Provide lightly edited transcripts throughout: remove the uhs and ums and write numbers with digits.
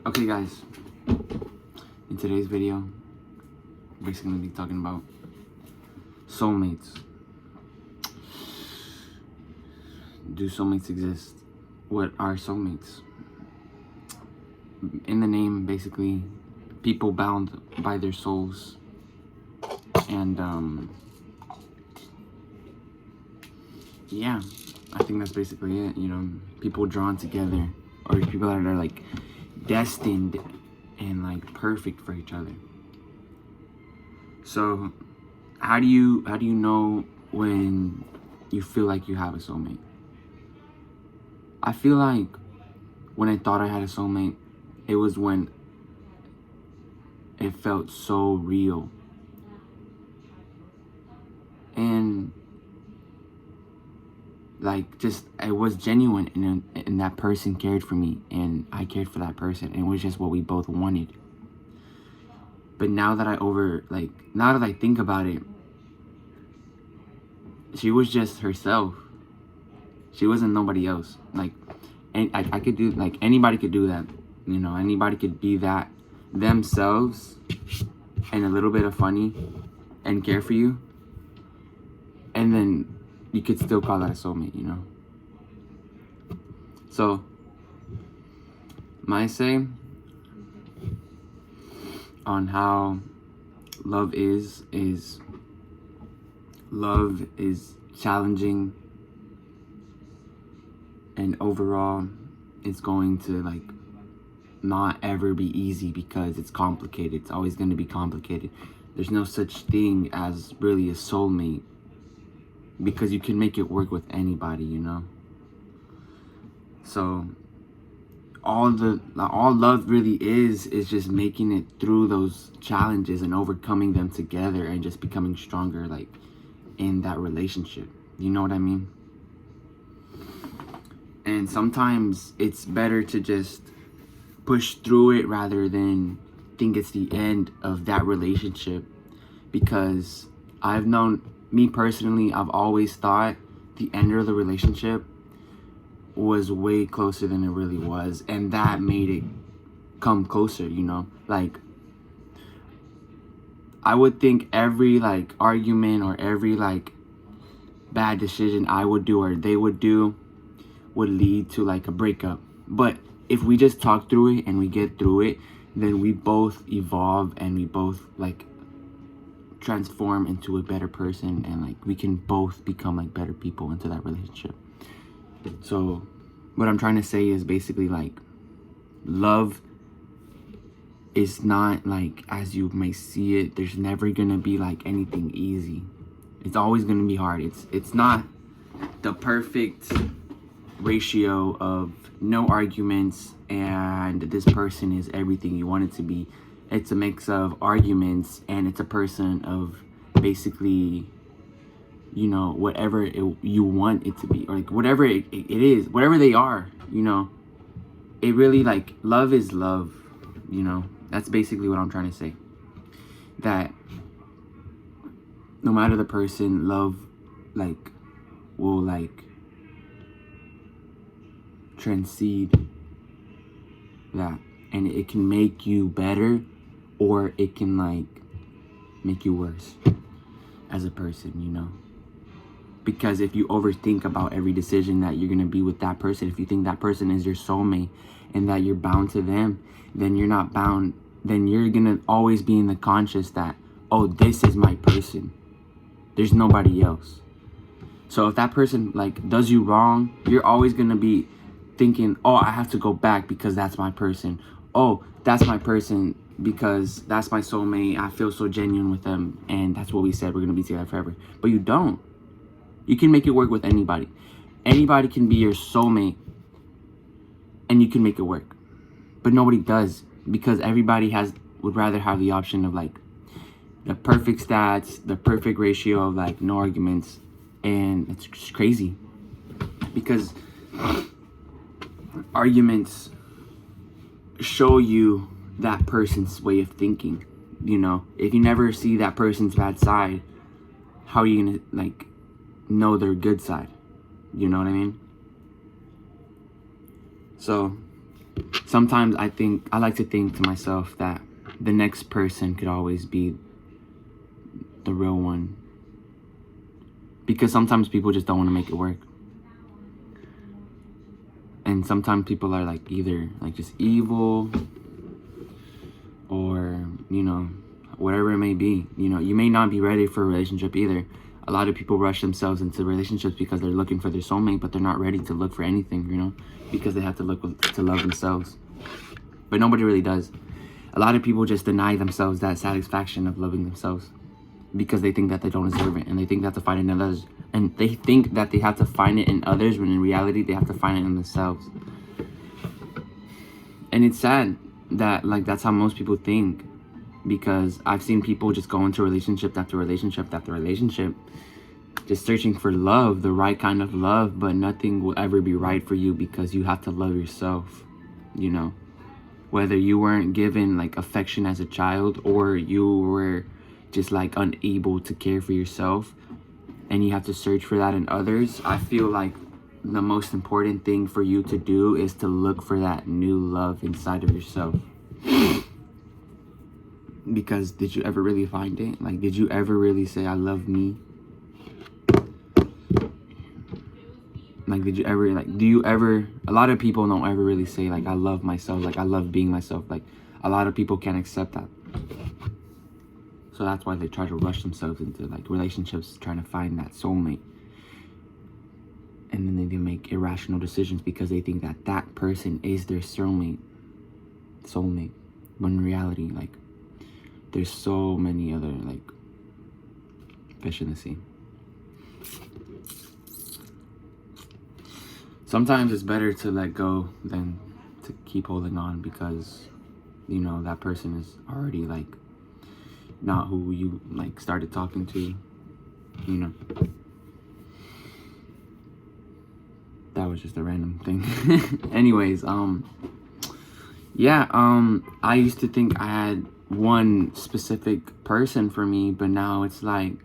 Okay guys, in today's video, I'm basically going to be talking about soulmates. Do soulmates exist? What are soulmates? In the name, basically, people bound by their souls. And yeah, I think that's basically it. You know, people drawn together, or people that are like destined and like perfect for each other. So how do you know when you feel like you have a soulmate? I feel like when I thought I had a soulmate, it was when it felt so real. And like, just, it was genuine, and that person cared for me, and I cared for that person, and it was just what we both wanted. But now that now that I think about it, she was just herself. She wasn't nobody else. Like, and I could do, like, anybody could do that. You know, anybody could be that themselves and a little bit of funny and care for you. And then you could still call that a soulmate, you know? So, my say on how love is love is challenging, and overall it's going to like not ever be easy because it's complicated. It's always going to be complicated. There's no such thing as really a soulmate, because you can make it work with anybody, you know? So all love really is just making it through those challenges and overcoming them together and just becoming stronger, like, in that relationship. You know what I mean? And sometimes it's better to just push through it rather than think it's the end of that relationship, because I've known, me personally, I've always thought the end of the relationship was way closer than it really was, and that made it come closer, you know? Like, I would think every like argument or every like bad decision I would do or they would do would lead to like a breakup. But if we just talk through it and we get through it, then we both evolve and we both like transform into a better person, and like we can both become like better people into that relationship. So what I'm trying to say is basically like, love is not like as you may see it. There's never gonna be like anything easy. It's always gonna be hard. It's not the perfect ratio of no arguments and this person is everything you want it to be. It's a mix of arguments, and it's a person of basically, you know, whatever you want it to be, or like whatever it is, whatever they are, you know. It really, like, love is love, you know. That's basically what I'm trying to say. That no matter the person, love like will like transcend that, and it can make you better, or it can like make you worse as a person, you know. Because if you overthink about every decision that you're gonna be with that person, if you think that person is your soulmate and that you're bound to them, then you're not bound. Then you're gonna always be in the conscious that, oh, this is my person, there's nobody else. So if that person like does you wrong, you're always gonna be thinking, oh, I have to go back because that's my person. Oh, that's my person because that's my soulmate. I feel so genuine with them, and that's what we said, we're gonna be together forever. But you don't. You can make it work with anybody. Anybody can be your soulmate, and you can make it work. But nobody does, because everybody would rather have the option of like the perfect stats, the perfect ratio of like no arguments, and it's just crazy, because arguments show you that person's way of thinking, you know. If you never see that person's bad side, how are you gonna like know their good side? You know what I mean? So sometimes I like to think to myself that the next person could always be the real one, because sometimes people just don't want to make it work. And sometimes people are like either like just evil, or whatever it may be. You may not be ready for a relationship either. A lot of people rush themselves into relationships because they're looking for their soulmate, but they're not ready to look for anything, because they have to look to love themselves. But nobody really does. A lot of people just deny themselves that satisfaction of loving themselves because they think that they don't deserve it, and they think they have to find it in others. And they think that they have to find it in others when in reality they have to find it in themselves. And it's sad that that's how most people think, because I've seen people just go into relationship after relationship after relationship, just searching for love, the right kind of love, but nothing will ever be right for you because you have to love yourself. Whether you weren't given affection as a child, or you were just unable to care for yourself, and you have to search for that in others, I feel like the most important thing for you to do is to look for that new love inside of yourself. Because did you ever really find it? Did you ever really say, I love me? Did you ever, do you ever, a lot of people don't ever really say, I love myself, I love being myself. A lot of people can't accept that. So that's why they try to rush themselves into, relationships, trying to find that soulmate. And then they make irrational decisions because they think that that person is their soulmate. When in reality, there's so many other, fish in the sea. Sometimes it's better to let go than to keep holding on, because, that person is already, not who you, started talking to, That was just a random thing. Anyways, I used to think I had one specific person for me, but now it's I'm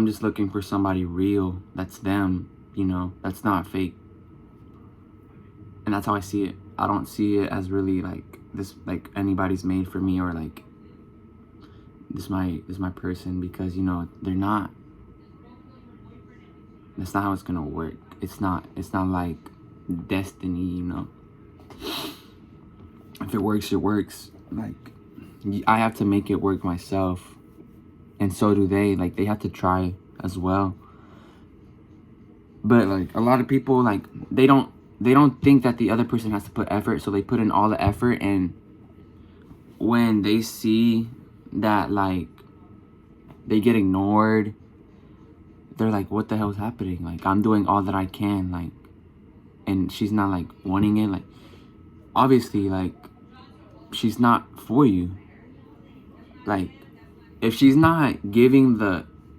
just looking for somebody real. That's them, that's not fake. And that's how I see it. I don't see it as really this, anybody's made for me, or this is my person, because they're not. That's not how it's gonna work. It's not like destiny, If it works, it works. I have to make it work myself, and so do they. They have to try as well. But a lot of people, they don't think that the other person has to put effort, so they put in all the effort, and when they see that they get ignored, they're like, what the hell is happening? I'm doing all that I can, and she's not wanting it. Obviously, she's not for you. If she's not giving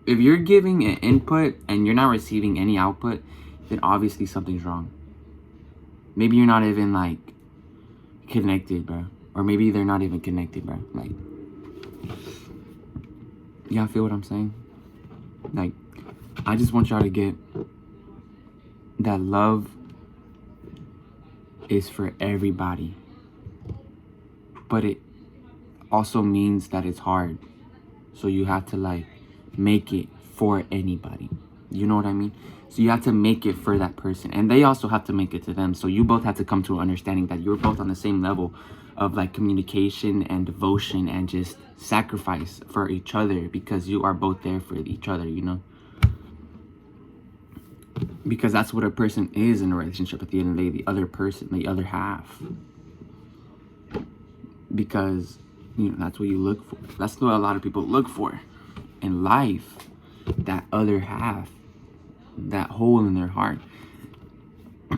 if you're giving an input and you're not receiving any output, then obviously something's wrong. Maybe you're not even connected, bro. Or maybe they're not even connected, bro. Y'all feel what I'm saying? I just want y'all to get that love is for everybody. But it also means that it's hard. So you have to make it for anybody. You know what I mean? So you have to make it for that person, and they also have to make it to them. So you both have to come to an understanding that you're both on the same level of communication and devotion and just sacrifice for each other, because you are both there for each other, because that's what a person is in a relationship at the end of the day, the other person, the other half. Because that's what you look for. That's what a lot of people look for in life, that other half, that hole in their heart.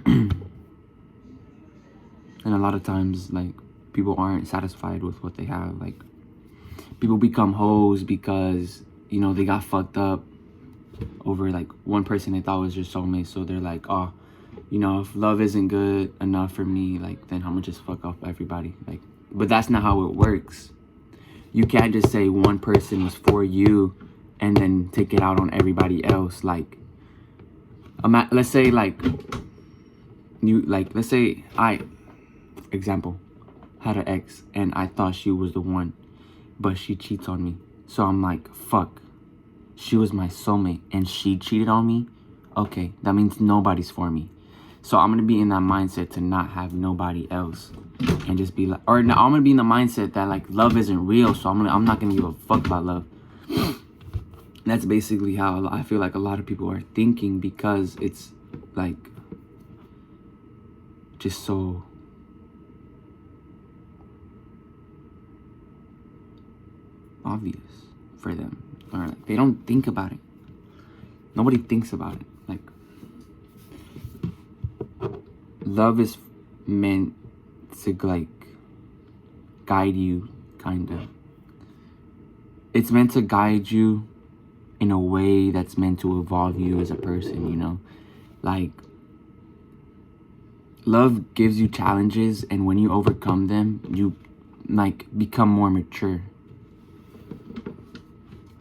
And a lot of times people aren't satisfied with what they have. People become hoes because they got fucked up over one person they thought was your soulmate. So they're oh, if love isn't good enough for me, then I'm gonna just fuck off everybody. But that's not how it works. You can't just say one person was for you and then take it out on everybody else. Let's say let's say example, had an ex and I thought she was the one, but she cheats on me. So I'm like, fuck, she was my soulmate and she cheated on me. Okay, that means nobody's for me. So I'm gonna be in that mindset to not have nobody else, and just be like, or no, I'm gonna be in the mindset that like love isn't real. So I'm not gonna give a fuck about love. That's basically how I feel like a lot of people are thinking, because it's like just so obvious for them, or like, they don't think about it. Nobody thinks about it. Like, love is meant to like guide you, kind of. It's meant to guide you in a way that's meant to evolve you as a person, you know? Like, love gives you challenges, and when you overcome them, you like become more mature.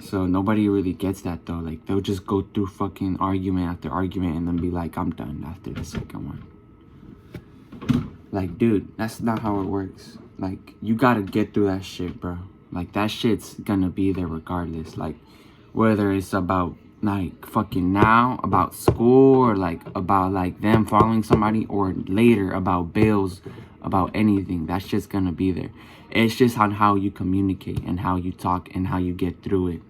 So nobody really gets that though. Like, they'll just go through fucking argument after argument and then be like, I'm done after the second one. Like, dude, that's not how it works. Like, you gotta get through that shit, bro. Like, that shit's gonna be there regardless. Like, whether it's about like fucking now, about school, or like about like them following somebody, or later about bills, about anything, that's just gonna be there. It's just on how you communicate and how you talk and how you get through it.